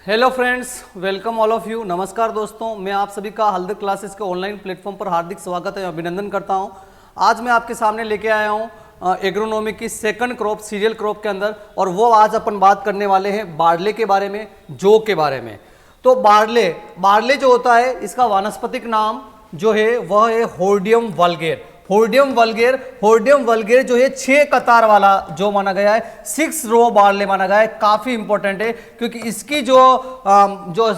Hello friends, welcome all of you. नमस्कार दोस्तों, मैं आप सभी का हल्दर क्लासेस के ऑनलाइन प्लेटफॉर्म पर हार्दिक स्वागत है, अभिनंदन करता हूं। आज मैं आपके सामने लेके आया हूं एग्रोनॉमी की सेकंड क्रॉप, सीरियल क्रॉप के अंदर, और वो आज अपन बात करने वाले हैं बार्ले के बारे में, जौ के बारे में। तो बार्ले जो होता है, इसका वानस्पतिक नाम जो है वह है होर्डियम वल्गेर। होर्डियम वल्गेर जो है 6 कतार वाला जो माना गया है, 6 रो बार्ले माना गया है। काफी इंपॉर्टेंट है क्योंकि इसकी जो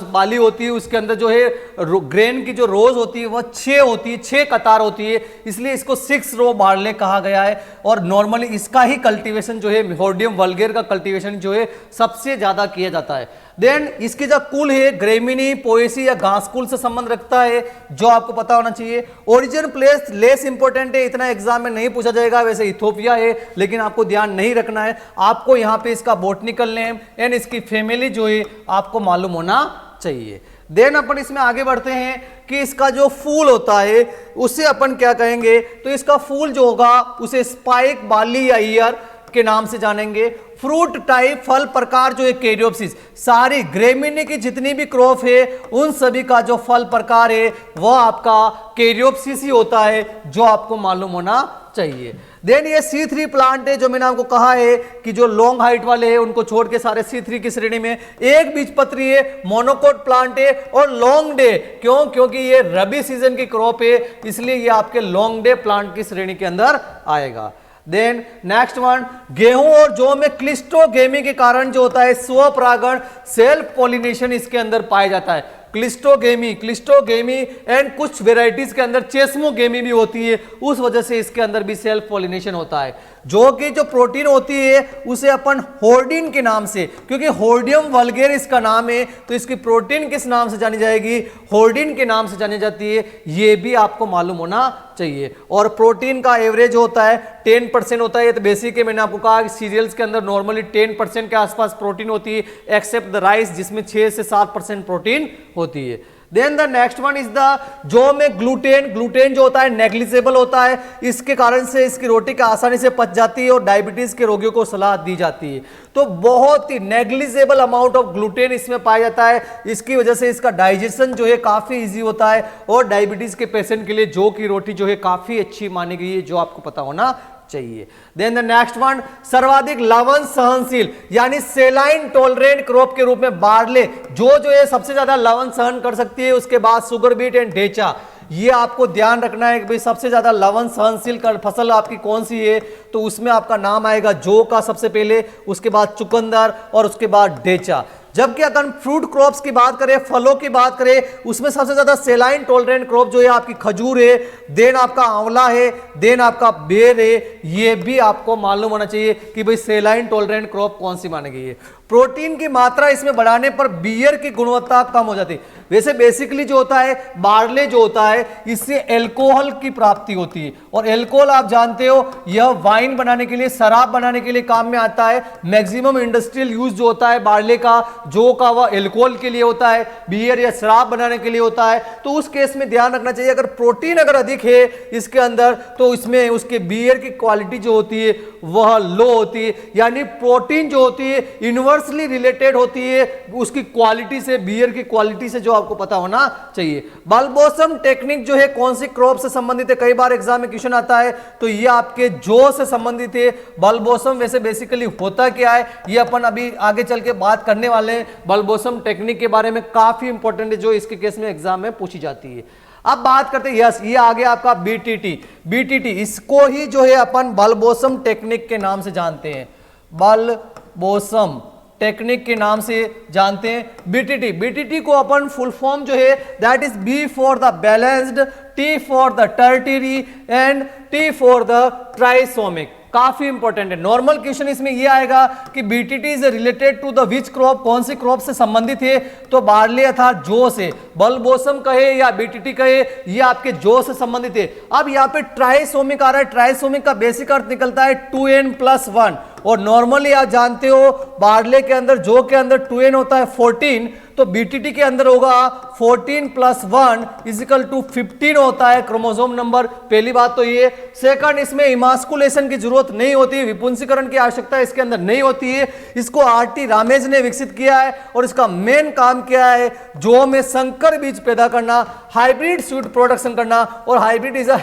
बाली होती है उसके अंदर जो है ग्रेन की जो रोज होती है वह 6 होती है, 6 कतार होती है, इसलिए इसको 6 रो बार्ले कहा गया है। और नॉर्मली इसका ही कल्टीवेशन जो है, होर्डियम वल्गेर का कल्टीवेशन जो है सबसे ज्यादा किया जाता है। देन इसकी जो कुल है ग्रेमिनी, पोएसी या घास कुल से संबंध रखता है, जो आपको पता होना चाहिए। ओरिजिन प्लेस लेस इंपॉर्टेंट है, इतना एग्जाम में नहीं पूछा जाएगा। वैसे इथोपिया है, लेकिन आपको ध्यान नहीं रखना है, आपको यहां पे इसका बोटनिकल नेम एंड इसकी फैमिली जो है आपको मालूम होना चाहिए। देन अपन इसमें आगे बढ़ते हैं कि इसका जो फूल होता है उसे अपन क्या कहेंगे, तो इसका फूल जो होगा उसे स्पाइक बाली या ईयर के नाम से जानेंगे। फ्रूट टाइप, फल प्रकार जो है कैरियोप्सिस। सारी ग्रेमिनी की जितनी भी क्रॉप है उन सभी का जो फल प्रकार है वह आपका कैरियोप्सिस ही होता है, जो आपको मालूम होना चाहिए। देन ये C3 प्लांट है, जो मैंने आपको कहा है कि जो लॉन्ग हाइट वाले हैं उनको छोड़ के सारे C3 की श्रेणी में। एक बीजपत्री है, मोनोकोट प्लांट है और लॉन्ग डे। क्योंकि ये रबी सीजन की क्रॉप है, इसलिए ये आपके लॉन्ग डे प्लांट की श्रेणी के अंदर आएगा। देन नेक्स्ट वन, गेहूं और जौ में क्लिस्टोगेमी के कारण जो होता है स्वपरागण, सेल्फ पॉलिनेशन इसके अंदर पाया जाता है। क्लिस्टोगेमी एंड कुछ वेराइटीज के अंदर चेस्मोगेमी भी होती है, उस वजह से इसके अंदर भी सेल्फ पॉलिनेशन होता है। जौ की जो प्रोटीन होती है उसे अपन होर्डिन के नाम से, क्योंकि होर्डियम वल्गेर इसका नाम है, तो इसकी प्रोटीन किस नाम से जानी जाएगी, होर्डिन के नाम से जानी जाती है। यह भी आपको मालूम होना चाहिए। और प्रोटीन का एवरेज होता है 10% होता है। तो बेसिक है, मैंने आपको कहा कि सीरियल्स के अंदर नॉर्मली 10% के आसपास प्रोटीन होती है, एक्सेप्ट द राइस जिसमें 6 से 7% प्रोटीन होती है। Then the next one is the जौ में ग्लूटेन जो होता है नेग्लिजिबल होता है, इसके कारण से इसकी रोटी का आसानी से पच जाती है और डायबिटीज के रोगियों को सलाह दी जाती है। तो बहुत ही नेग्लिजिबल अमाउंट ऑफ ग्लूटेन इसमें पाया जाता है, इसकी वजह से इसका डाइजेशन जो है काफी इजी होता है और डायबिटीज के पेशेंट के लिए जौ की रोटी जो है काफी अच्छी मानी गई है, जो आपको पता होना चाहिए। देन द नेक्स्ट वन, सर्वाधिक लवण सहनशील यानी सेलाइन टॉलरेंट क्रॉप के रूप में बार्ले जो है सबसे ज्यादा लवण सहन कर सकती है। उसके बाद सुगर बीट एंड ढेचा। ये आपको ध्यान रखना है कि भाई सबसे ज्यादा लवण सहनशील फसल आपकी कौन सी है, तो उसमें आपका नाम आएगा जौ का सबसे पहले, उसके बाद चुकंदर और उसके बाद ढेचा। जबकि अगर फ्रूट क्रॉप्स की बात करें, फलों की बात करें, उसमें सबसे ज्यादा सेलाइन टॉलरेंट क्रॉप जो है आपकी खजूर है, देन आपका आंवला है, देन आपका बेर है। ये भी आपको मालूम होना चाहिए कि भाई सेलाइन टॉलरेंट क्रॉप कौन सी मानी गई है। प्रोटीन की मात्रा इसमें बढ़ाने पर बियर की गुणवत्ता कम हो जाती है। वैसे बेसिकली जो होता है बार्ले जो होता है, इससे एल्कोहल की प्राप्ति होती है, और एल्कोहल आप जानते हो यह वाइन बनाने के लिए, शराब बनाने के लिए काम में आता है। मैक्सिमम इंडस्ट्रियल यूज जो होता है बार्ले का, जौ का, वह एल्कोहल के लिए होता है, बियर या शराब बनाने के लिए होता है। तो उस केस में ध्यान रखना चाहिए, अगर प्रोटीन अगर अधिक है इसके अंदर तो इसमें उसके बियर की क्वालिटी जो होती है वह लो होती है, यानी प्रोटीन जो होती है इनवर्सली रिलेटेड होती है उसकी क्वालिटी से, बियर की क्वालिटी से, जो आपको पता होना चाहिए। बल्बोसम टेक्निक जो है कौन सी क्रॉप से संबंधित है, कई बार एग्जाम में क्वेश्चन आता है, तो ये आपके जौ से संबंधित है। बल्बोसम वैसे बेसिकली होता क्या है ये अपन अभी आगे चल के बात करने वाले हैं। बल्बोसम टेक्निक के बारे में काफी इंपॉर्टेंट है, जो इसके केस में एग्जाम में पूछी जाती है। अब बात करते हैं, यस ये आ गया आपका बीटीटी। इसको ही जो है अपन बल्बोसम टेक्निक के नाम से जानते हैं, बल्बोसम टेक्निक के नाम से जानते हैं। बीटीटी को अपन फुल फॉर्म जो है that is B for the balanced, T for the tertiary and T for the trisomic. काफी इंपॉर्टेंट है। नॉर्मल क्वेश्चन इसमें यह आएगा कि BTT is related to the which crop, कौन सी क्रॉप से संबंधित है, तो बार्ले अर्थात जौ से। बल्बोसम कहे या बीटीटी कहे, ये आपके जौ से संबंधित है। अब यहाँ पे ट्राइसोमिक आ रहा है, ट्राइसोमिक का बेसिक अर्थ निकलता है 2n+1। और नॉर्मली आप जानते हो बार्ले के अंदर जौ के अंदर 2n होता है 14, तो बीटीटी के अंदर होगा 14 + 1 = 15 होता है क्रोमोसोम नंबर। पहली बात तो ये। सेकंड, इसमें इमास्कुलेशन की जरूरत नहीं होती, विपुंसीकरण की आवश्यकता इसके अंदर नहीं होती है। इसको आरटी रामेज ने विकसित किया है और इसका मेन काम क्या है, जौ में संकर बीज पैदा करना, हाइब्रिड सीड प्रोडक्शन करना, और hybrid is a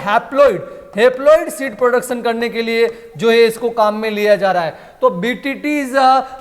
haploid seed production करने के लिए जो है इसको काम में लिया जा रहा है। तो BTT is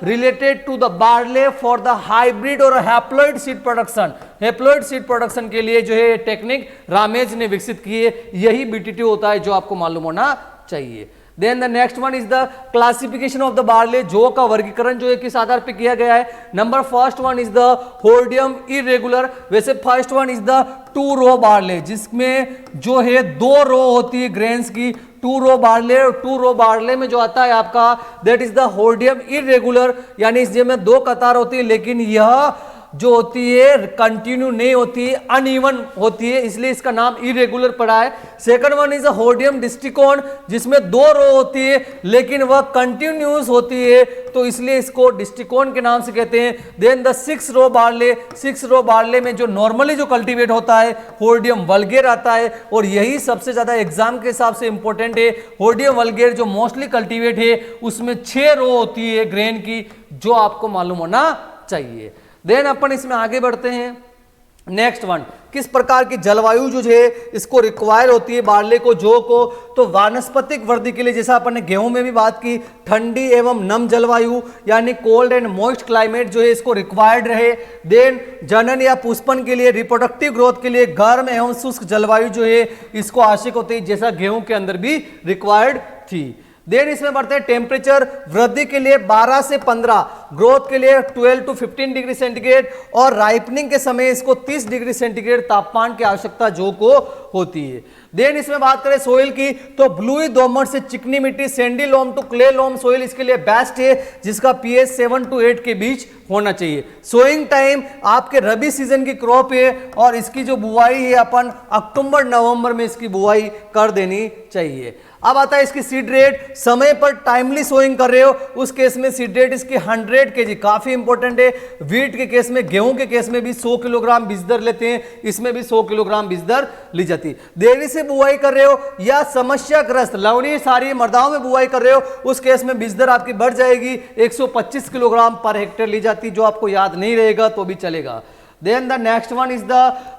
related to the barley for the hybrid और haploid seed production. Haploid seed production के लिए जो है टेक्निक रामेज ने विकसित की है, यही बीटीटी होता है जो आपको मालूम होना चाहिए। Then the next one is the classification of the barley. जौ का वर्गीकरण जो है किस आधार पे किया गया है। Number first one is the hordeum irregular. वैसे first one is the 2 row barley, जिसमें जो है 2 रो होती है ग्रेन्स की। 2 रो बार्ले, और 2 रो बार्ले में जो आता है आपका that is the hordeum irregular, यानी इसमें 2 कतार होती है, लेकिन यह जो होती है कंटिन्यू नहीं होती, अनइवन होती है, इसलिए इसका नाम इरेगुलर पड़ा है। सेकंड वन इज अ होर्डियम डिस्टिकोन, जिसमें 2 रो होती है लेकिन वह कंटिन्यूस होती है, तो इसलिए इसको डिस्टिकोन के नाम से कहते हैं। Then the 6 row barley. 6 row barley में जो नॉर्मली जो कल्टीवेट होता है होर्डियम वल्गेर आता है, और यही सबसे ज्यादा एग्जाम के हिसाब से इंपॉर्टेंट है। होर्डियम वल्गेर जो मोस्टली कल्टीवेट है उसमें 6 रो होती है ग्रेन की, जो आपको मालूम होना चाहिए। देन अपन इसमें आगे बढ़ते हैं। नेक्स्ट वन, किस प्रकार की जलवायु जो है इसको रिक्वायर होती है बार्ले को, जौ को। तो वानस्पतिक वृद्धि के लिए, जैसा अपन ने गेहूं में भी बात की, ठंडी एवं नम जलवायु यानी कोल्ड एंड मॉइस्ट क्लाइमेट जो है इसको रिक्वायर्ड रहे। देन जनन या पुष्पन के लिए, रिप्रोडक्टिव ग्रोथ के लिए गर्म एवं शुष्क जलवायु जो है इसको आवश्यक होती है, जैसा गेहूं के अंदर भी रिक्वायर्ड थी। देन इसमें बढ़ते हैं टेम्परेचर। वृद्धि के लिए 12 से 15, ग्रोथ के लिए 12 to 15 डिग्री सेंटीग्रेड, और राइपनिंग के समय इसको 30 डिग्री सेंटीग्रेड तापमान की आवश्यकता जौ को होती है। देन इसमें बात करें सोइल की, तो ब्लूई दोमट से चिकनी मिट्टी, sandy loam to clay loam soil इसके लिए बेस्ट है, जिसका पीएच 7 to 8 के बीच होना चाहिए। सोइंग टाइम आपके रबी सीजन की क्रॉप है, और इसकी जो बुआई है अपन अक्टूबर नवंबर में इसकी बुआई कर देनी चाहिए। अब आता है इसकी सीड रेट। समय पर टाइमली सोइंग कर रहे हो उस केस में सीड रेट इसकी 100 kg, काफी इंपॉर्टेंट है। वीट के केस में, गेहूं के केस में भी 100 किलोग्राम बीज दर लेते हैं, इसमें भी 100 किलोग्राम बीज दर ली जाती है। देरी से बुआई कर रहे हो या समस्याग्रस्त लवणीय सारी मृदाओं में बुआई कर रहे हो, उस केस में बीज दर आपकी बढ़ जाएगी, 125 किलोग्राम पर हेक्टेयर ली जाती है, जो आपको याद नहीं रहेगा तो भी चलेगा। Then the next one is the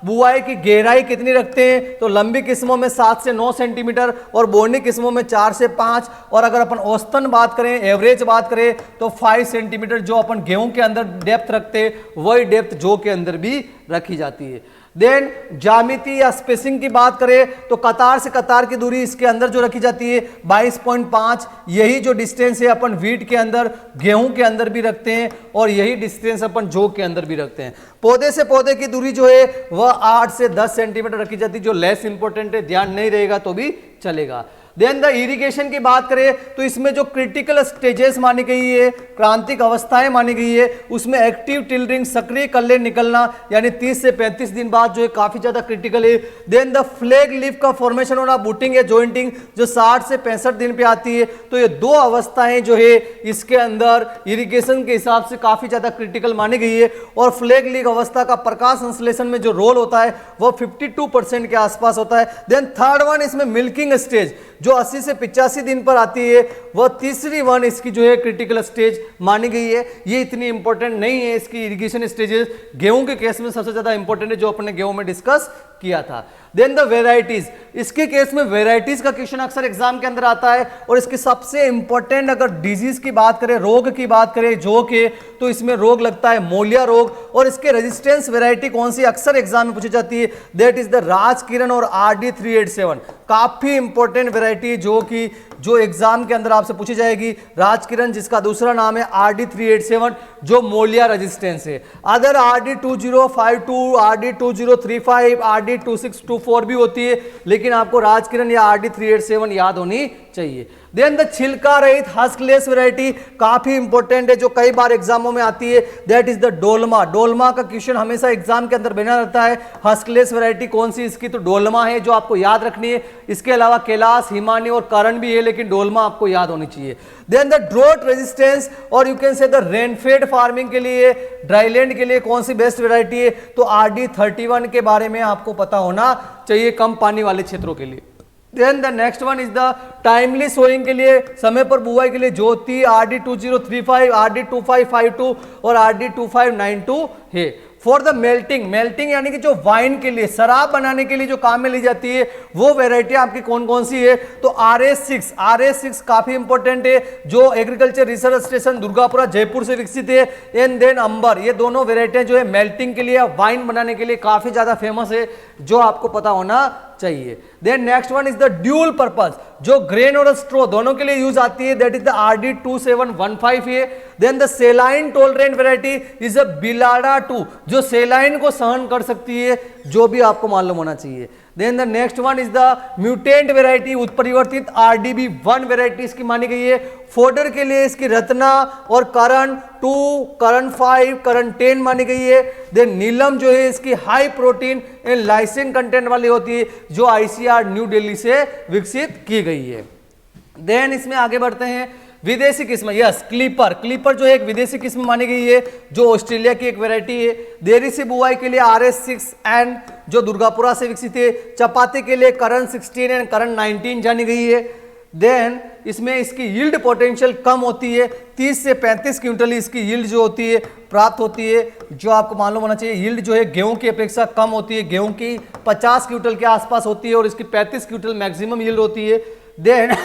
बुआई की गहराई कितनी रखते हैं। तो लंबी किस्मों में 7 से 9 सेंटीमीटर, और बोनी किस्मों में 4 से 5, और अगर अपन औसतन बात करें, एवरेज बात करें, तो 5 सेंटीमीटर जो अपन गेहूं के अंदर डेप्थ रखते हैं वही डेप्थ जौ के अंदर भी रखी जाती है। देन ज्यामिति या स्पेसिंग की बात करें, तो कतार से कतार की दूरी इसके अंदर जो रखी जाती है 22.5, यही जो डिस्टेंस है अपन वीट के अंदर, गेहूं के अंदर भी रखते हैं, और यही डिस्टेंस अपन जौ के अंदर भी रखते हैं। पौधे से पौधे की दूरी जो है वह 8 से 10 सेंटीमीटर रखी जाती है, जो लेस इंपॉर्टेंट है, ध्यान नहीं रहेगा तो भी चलेगा। देन द इरिगेशन की बात करें, तो इसमें जो क्रिटिकल स्टेजेस मानी गई है, क्रांतिक अवस्थाएं मानी गई है, उसमें एक्टिव टिलरिंग, सक्रिय कल्ले निकलना, यानी 30 से 35 दिन बाद जो है काफी ज्यादा क्रिटिकल है। देन द फ्लैग लीफ का फॉर्मेशन होना, बूटिंग या जॉइंटिंग, जो 60 से 65 दिन पे आती है। तो ये 2 अवस्थाएं जो है इसके अंदर इरिगेशन के हिसाब से काफी ज्यादा क्रिटिकल मानी गई है। और फ्लैग लीफ अवस्था का प्रकाश संश्लेषण में जो रोल होता है वह 52% के आसपास होता है। देन थर्ड वन इसमें मिल्किंग स्टेज, जो 80 से 85 दिन पर आती है, वह तीसरी वन इसकी जो है क्रिटिकल स्टेज मानी गई है। ये इतनी इंपॉर्टेंट नहीं है इसकी इरिगेशन स्टेजेस, गेहूं के केस में सबसे ज्यादा इंपॉर्टेंट है, जो अपने गेहूं में डिस्कस किया था। देन द वेराइटीज, इसके केस में वेराइटीज का क्वेश्चन अक्सर एग्जाम के अंदर आता है, और इसकी सबसे इंपॉर्टेंट अगर डिजीज की बात करें, रोग की बात करें जौ के, तो इसमें रोग लगता है मोलिया रोग, और इसके रेजिस्टेंस वेराइटी कौन सी अक्सर एग्जाम में पूछी जाती है, दैट इज द राजकिरण और RD 387, काफी इंपॉर्टेंट वेराइटी जो कि जो एग्जाम के अंदर आपसे पूछी जाएगी। राजकिरण जिसका दूसरा नाम है RD 387, जो मोलिया रेजिस्टेंस है। अदर RD 2052, RD 2035, RD 2624 भी होती है, लेकिन आपको राजकिरण या RD 387 याद होनी चाहिए। देन द छिलका रहित हस्कलेस वैरायटी काफी इंपॉर्टेंट है, जो कई बार एग्जामों में आती है, that is the Dolma. Dolma का क्वेश्चन हमेशा एग्जाम के अंदर बना रहता है। हस्कलेस वैरायटी कौन सी इसकी, तो डोलमा है, जो आपको याद रखनी है। इसके अलावा कैलाश, हिमानी और करण भी है, लेकिन डोलमा आपको याद होनी चाहिए। देन द ड्रोट रेजिस्टेंस और you can say the rainfed farming के लिए, ड्राईलैंड के लिए कौन सी बेस्ट वैरायटी है, तो RD31 के बारे में आपको पता होना चाहिए, कम पानी वाले क्षेत्रों के लिए। Then the next one is the timely sowing के लिए, समय पर बुआई के लिए ज्योति, RD2035, RD2552 और RD2592 है। फॉर द मेल्टिंग, मेल्टिंग यानी कि जो वाइन के लिए, शराब बनाने के लिए जो काम में ली जाती है, वो वेराइटी आपकी कौन कौन सी है, तो RS6 काफी इंपॉर्टेंट है, जो agriculture research station Durgapura Jaipur से विकसित है। एंड देन अंबर, ये दोनों वेराइटियां जो है मेल्टिंग के लिए, वाइन बनाने के लिए काफी ज्यादा फेमस है, जो आपको पता होना चाहिए। Then next one is the dual purpose, जो ग्रेन और स्ट्रो दोनों के लिए यूज आती है, दैट इज द RD2715 है। Then the saline tolerant variety is a Bilara 2, जो सेलाइन को सहन कर सकती है, जो भी आपको मालूम होना चाहिए। Then the next one is the mutant variety, उत्परिवर्तित RDB1 वैरायटी इसकी मानी गई है। फोडर के लिए इसकी रत्ना और करण 2, करण 5, करण 10 मानी गई है। देन नीलम जो है इसकी high protein and lysine content वाली होती है, जो ICR न्यू दिल्ली से विकसित की गई है। देन इसमें आगे बढ़ते हैं, विदेशी किस्म, यस क्लीपर जो है एक विदेशी किस्म मानी गई है, जो ऑस्ट्रेलिया की एक वैरायटी है। देरी से बुआई के लिए RS6N, जो दुर्गापुरा से विकसित है। चपाती के लिए करण 16 एंड करण 19 जानी गई है। देन इसमें इसकी यील्ड पोटेंशियल कम होती है, 30 से 35 क्विंटल इसकी यील्ड जो होती है प्राप्त होती है, जो आपको मालूम होना चाहिए। यील्ड जो है गेहूं की अपेक्षा कम होती है, गेहूं की 50 क्विंटल के आसपास होती है और इसकी 35 क्विंटल मैक्सिमम यील्ड होती है। देन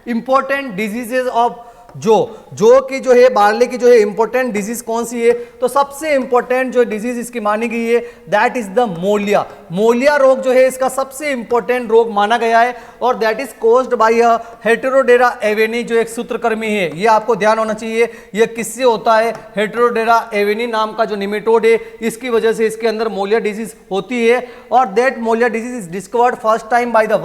इंपॉर्टेंट डिजीजेज ऑफ जो की जो है बार्ले की जो है इंपॉर्टेंट डिजीज कौन सी है, तो सबसे इंपॉर्टेंट जो डिजीज इसकी मानी गई है, दैट इज द मोलिया। मोलिया रोग जो है इसका सबसे इंपॉर्टेंट रोग माना गया है, और that is caused by a heterodera avenae, जो एक सूत्रकृमि है। ये आपको ध्यान होना चाहिए, ये किससे होता है, हेटेरोडेरा एवेनी नाम का जो निमेटोड है, इसकी वजह से इसके अंदर मोलिया डिजीज होती है। और that molya disease is discovered first time by the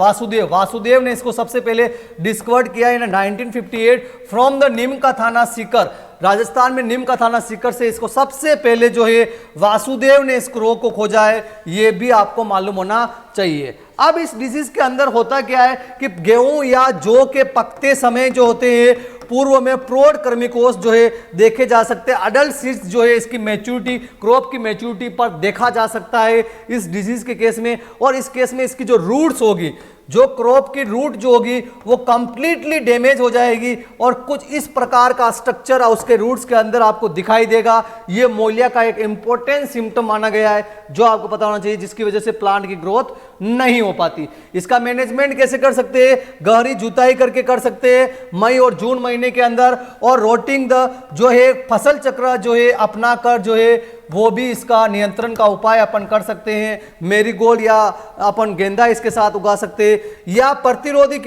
Vasudev ने इसको सबसे पहले डिस्कवर्ड किया इन 1958 फ्रॉम द नीम का थाना सीकर, राजस्थान में नीम का थाना सीकर से इसको सबसे पहले जो है वासुदेव ने इस रोग को खोजा है, ये भी आपको मालूम होना चाहिए। अब इस डिजीज के अंदर होता क्या है कि गेहूं या जौ के पकते समय जो होते हैं, पूर्व में प्रौढ़ कर्मिकोष जो है देखे जा सकते हैं। अडल्ट सीड्स जो है इसकी मैच्योरिटी, क्रॉप की मैच्योरिटी पर देखा जा सकता है इस डिजीज के केस में। और इस केस में इसकी जो रूट्स होगी, जो क्रॉप की रूट जो होगी वो कंप्लीटली डैमेज हो जाएगी, और कुछ इस प्रकार का स्ट्रक्चर उसके रूट्स के अंदर आपको दिखाई देगा। ये मोलिया का एक इंपॉर्टेंट सिम्टम माना गया है, जो आपको पता होना चाहिए, जिसकी वजह से प्लांट की ग्रोथ नहीं हो पाती। इसका मैनेजमेंट कैसे कर सकते हैं, गहरी जुताई करके कर सकते हैं मई और जून महीने के अंदर, और रोटिंग द जो है फसल चक्र जो है अपना कर जो है वो भी इसका नियंत्रण का उपाय अपन कर सकते हैं। मेरीगोल्ड या अपन गेंदा इसके साथ उगा सकते हैं। या प्रतिरोधी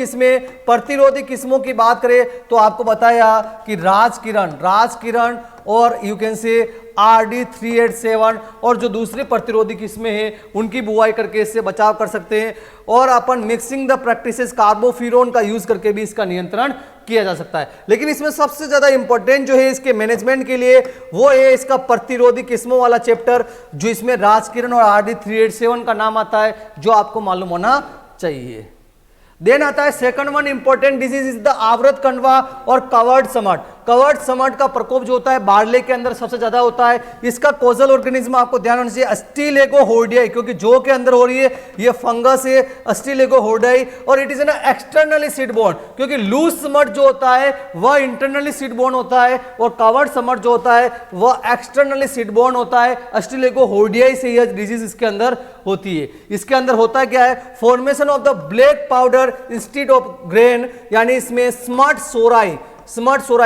किस्मों की बात करें तो आपको बताया कि राजकिरण और यू कैन से RD387 और जो दूसरी प्रतिरोधी किस्में हैं उनकी बुआई करके इससे बचाव कर सकते हैं। और अपन मिक्सिंग द प्रैक्टिसेस कार्बोफिरोन का यूज करके भी इसका नियंत्रण किया जा सकता है। लेकिन इसमें सबसे ज्यादा इंपॉर्टेंट जो है इसके मैनेजमेंट के लिए वो है इसका प्रतिरोधी किस्मों वाला चैप्टर, जो इसमें राजकिरण और RD387 का नाम आता है, जो आपको मालूम होना चाहिए। देन आता है second one important disease is the आवृत कंडवा और कवर्ड समट। कवर्ड समट का प्रकोप जो होता है बार्ले के अंदर सबसे ज्यादा होता है। इसका कोजल ऑर्गेनिज्म आपको ध्यान होना चाहिए अस्टिलेगो होर्डियाई, क्योंकि जो के अंदर हो रही है ये फंगस है अस्टिलेगो होर्डियाई, और it is an externally seed borne, क्योंकि लूज समट जो होता है वह इंटरनली सीड बोर्न होता है, और कवर्ड समट जो होता है वह एक्सटर्नली सीड बोर्न होता है। अस्टिलेगो होर्डियाई से यह डिजीज इसके अंदर होती है। इसके अंदर होता क्या है, formation of the black powder instead of grain, यानी इसमें स्मट सोराई,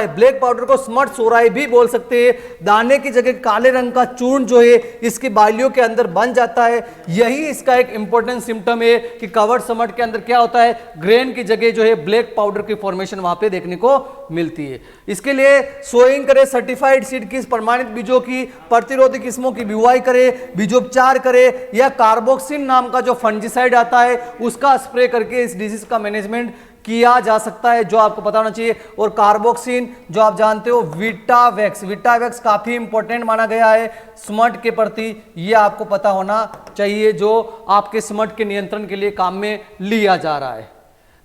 ब्लैक पाउडर को स्मट सोराई भी बोल सकते हैं। दाने की जगह काले रंग का चूर्ण जो है इसकी बालियों के अंदर बन जाता है। यही इसका एक इंपॉर्टेंट सिम्टम है कि कवर्ड समट के अंदर क्या होता है, ग्रेन की जगह जो है ब्लैक पाउडर की फॉर्मेशन वहां पे देखने को मिलती है। इसके लिए सोइंग करे, सर्टिफाइड सीड की प्रमाणित बीजों की प्रतिरोधी किस्मों की बुआई करे, बीजोपचार करे, या कार्बोक्सिन नाम का जो फंजिसाइड आता है उसका स्प्रे करके इस डिजीज का मैनेजमेंट किया जा सकता है, जो आपको पता होना चाहिए। और कार्बोक्सिन जो आप जानते हो, विटावैक्स, विटावैक्स काफी इंपॉर्टेंट माना गया है स्मट के प्रति, ये आपको पता होना चाहिए, जो आपके स्मट के नियंत्रण के लिए काम में लिया जा रहा है।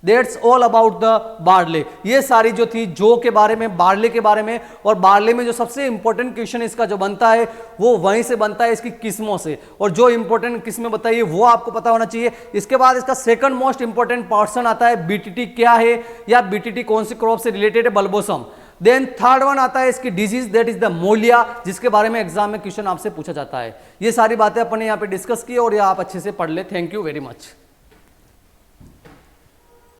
That's all about the barley. ये सारी जो थी जो के बारे में, बार्ले के बारे में। और बार्ले में जो सबसे इंपॉर्टेंट क्वेश्चन इसका जो बनता है वो वहीं से बनता है, इसकी किस्मों से। और जो इंपॉर्टेंट किस्में बताइए वो आपको पता होना चाहिए। इसके बाद इसका सेकंड मोस्ट इंपॉर्टेंट पर्सन आता है, बीटीटी क्या है या बीटीटी कौन सी क्रॉप से रिलेटेड है, बल्बोसम। देन थर्ड वन आता है इसकी डिजीज, दैट इज द मोलिया, जिसके बारे में एग्जाम में क्वेश्चन आपसे पूछा जाता है। ये सारी बातें अपन ने यहाँ पे डिस्कस की और ये आप अच्छे से पढ़ ले। Thank you very much.